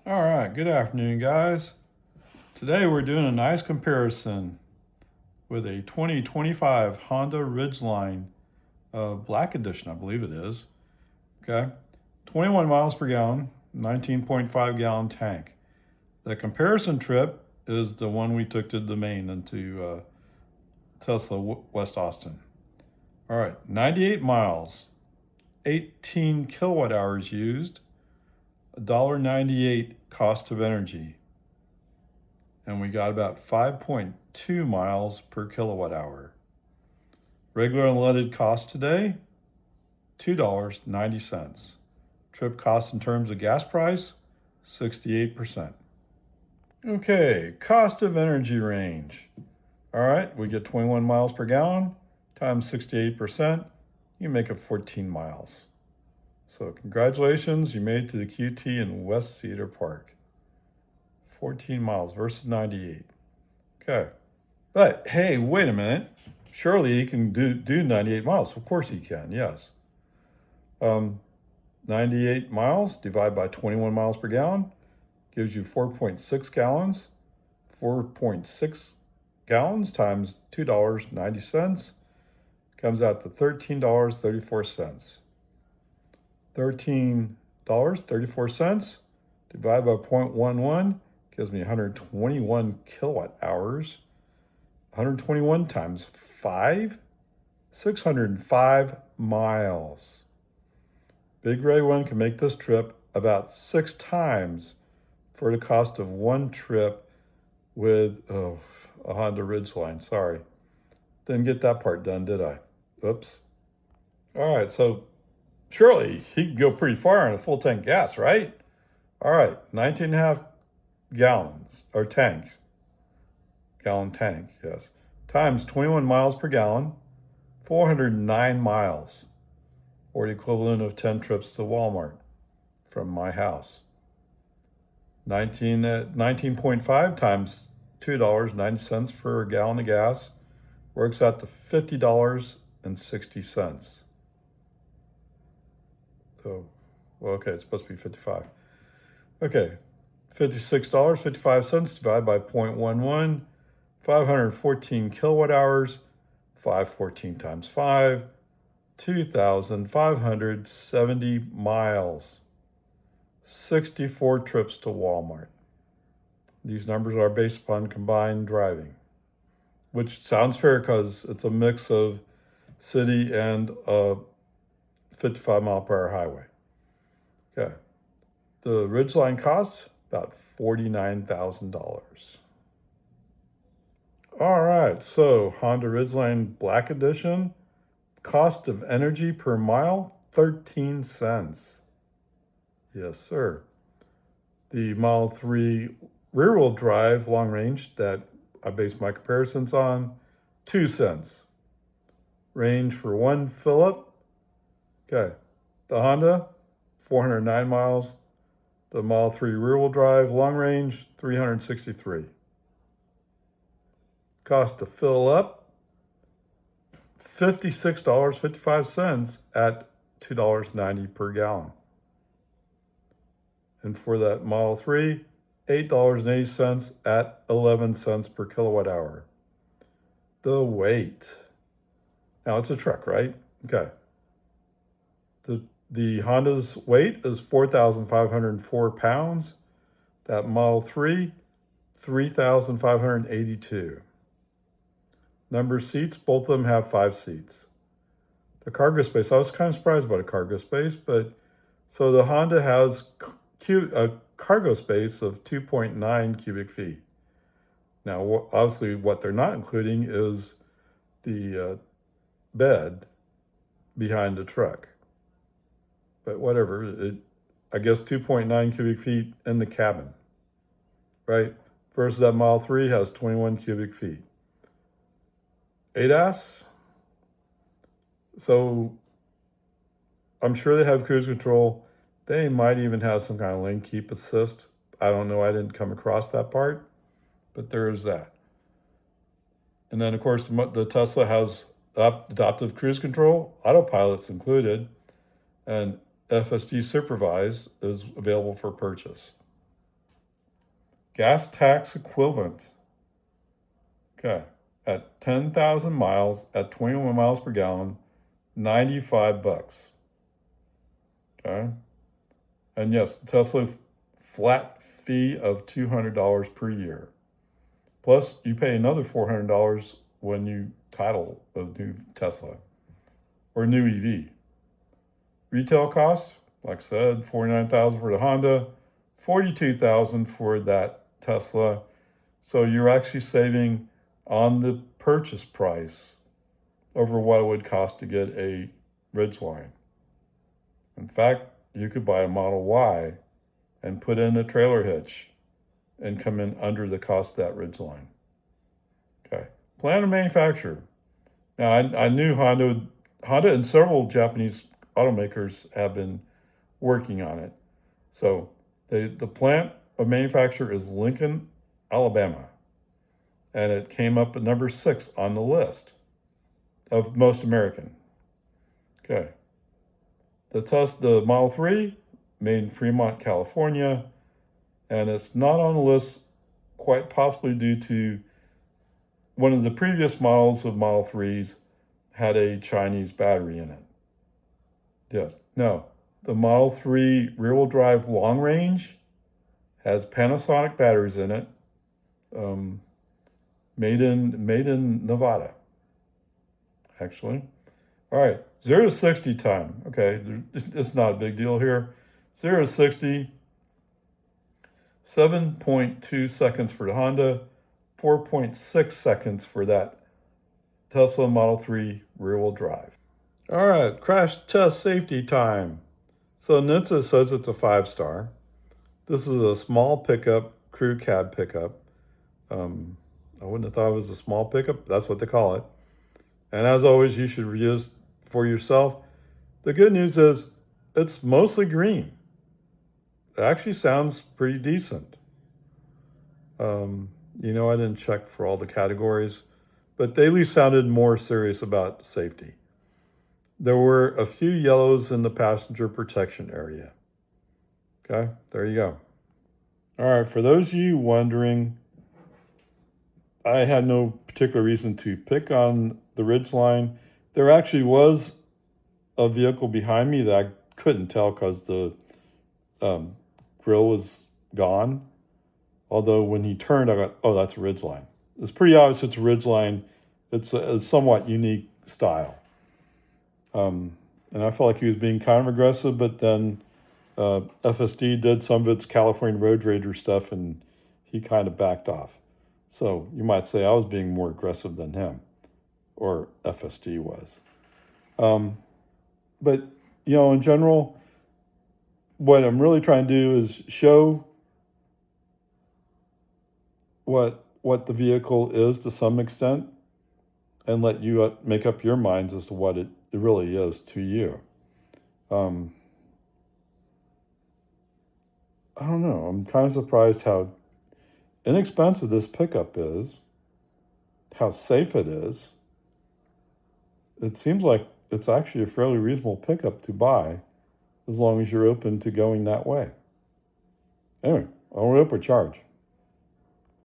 All right, good afternoon, guys. Today we're doing a nice comparison with a 2025 Honda Ridgeline Black Edition, I believe it is. Okay, 21 miles per gallon, 19.5 gallon tank. The comparison trip is the one we took to the Domain into Tesla West Austin. All right, 98 miles, 18 kilowatt hours used, $1.98 cost of energy, and we got about 5.2 miles per kilowatt hour. Regular unleaded cost today, $2.90. Trip cost in terms of gas price, 68%. Okay, cost of energy range. All right, we get 21 miles per gallon times 68%, you make it 14 miles. So congratulations, you made it to the QT in West Cedar Park. 14 miles versus 98. Okay. But hey, wait a minute. Surely he can do 98 miles. Of course he can, yes. 98 miles divided by 21 miles per gallon gives you 4.6 gallons. 4.6 gallons times $2.90 comes out to $13.34. $13.34 divided by 0.11 gives me 121 kilowatt hours. 121 times 5, 605 miles. Big Ray 1 can make this trip about 6 times for the cost of one trip with a Honda Ridgeline. Sorry. Didn't get that part done, did I? Oops. All right, so surely he can go pretty far on a full tank gas, right? All right, 19.5 gallons, or tank. Gallon tank, yes. Times 21 miles per gallon, 409 miles, or the equivalent of 10 trips to Walmart from my house. 19.5 times $2.90 for a gallon of gas works out to $50.60. So, well, okay, it's supposed to be 55. Okay, $56.55 divided by 0.11, 514 kilowatt hours, 514 times 5, 2,570 miles, 64 trips to Walmart. These numbers are based upon combined driving, which sounds fair because it's a mix of city and a 55 mile per hour highway. Okay. The Ridgeline costs about $49,000. All right, so Honda Ridgeline Black Edition, cost of energy per mile, 13 cents. Yes, sir. The Model 3 rear-wheel drive long range that I based my comparisons on, 2 cents. Range for one fill-up, okay. The Honda, 409 miles. The Model 3 rear-wheel drive long range, 363. Cost to fill up, $56.55 at $2.90 per gallon. And for that Model 3, $8.80 at 11 cents per kilowatt hour. The weight. Now it's a truck, right? Okay. The Honda's weight is 4,504 pounds. That Model 3, 3,582. Number of seats, both of them have 5 seats. The cargo space, I was kind of surprised about a cargo space, but so the Honda has a cargo space of 2.9 cubic feet. Now, obviously what they're not including is the bed behind the truck. But whatever, I guess 2.9 cubic feet in the cabin, right? Versus that Model 3 has 21 cubic feet. ADAS, so I'm sure they have cruise control. They might even have some kind of lane keep assist. I don't know, I didn't come across that part, but there is that. And then of course the Tesla has adaptive cruise control, autopilot's included, and FSD Supervise is available for purchase. gas tax equivalent. Okay, at 10,000 miles at 21 miles per gallon, $95. Okay, and yes, Tesla flat fee of $200 per year. Plus, you pay another $400 when you title a new Tesla or new EV. Retail cost, like I said, $49,000 for the Honda, $42,000 for that Tesla. So you're actually saving on the purchase price over what it would cost to get a Ridgeline. In fact, you could buy a Model Y and put in a trailer hitch and come in under the cost of that Ridgeline. Okay, plan to manufacture. Now, I knew Honda and several Japanese automakers have been working on it. So the plant of manufacture is Lincoln, Alabama. And it came up at number 6 on the list of most American. Okay. The Model 3, made in Fremont, California, and it's not on the list quite possibly due to one of the previous models of Model 3s had a Chinese battery in it. Yes, no, the Model 3 rear-wheel drive long range has Panasonic batteries in it, made in Nevada, actually. All right, 0 to 60 time. Okay, it's not a big deal here. 0 to 60, 7.2 seconds for the Honda, 4.6 seconds for that Tesla Model 3 rear-wheel drive. All right, crash test safety time. So NHTSA says it's a 5-star. This is a small pickup, crew cab pickup. I wouldn't have thought it was a small pickup. That's what they call it. And as always, you should review this for yourself. The good news is it's mostly green. It actually sounds pretty decent. I didn't check for all the categories, but they at least sounded more serious about safety. There were a few yellows in the passenger protection area. Okay, there you go. All right, for those of you wondering, I had no particular reason to pick on the Ridgeline. There actually was a vehicle behind me that I couldn't tell because the grill was gone. Although when he turned, I got, oh, that's a Ridgeline. It's pretty obvious it's a Ridgeline. It's a somewhat unique style. And I felt like he was being kind of aggressive, but then FSD did some of its California Road Raider stuff and he kind of backed off. So you might say I was being more aggressive than him, or FSD was. But, in general, what I'm really trying to do is show what the vehicle is to some extent and let you make up your minds as to what it really is to you. I don't know. I'm kind of surprised how inexpensive this pickup is, how safe it is. It seems like it's actually a fairly reasonable pickup to buy as long as you're open to going that way. Anyway, I'll open charge.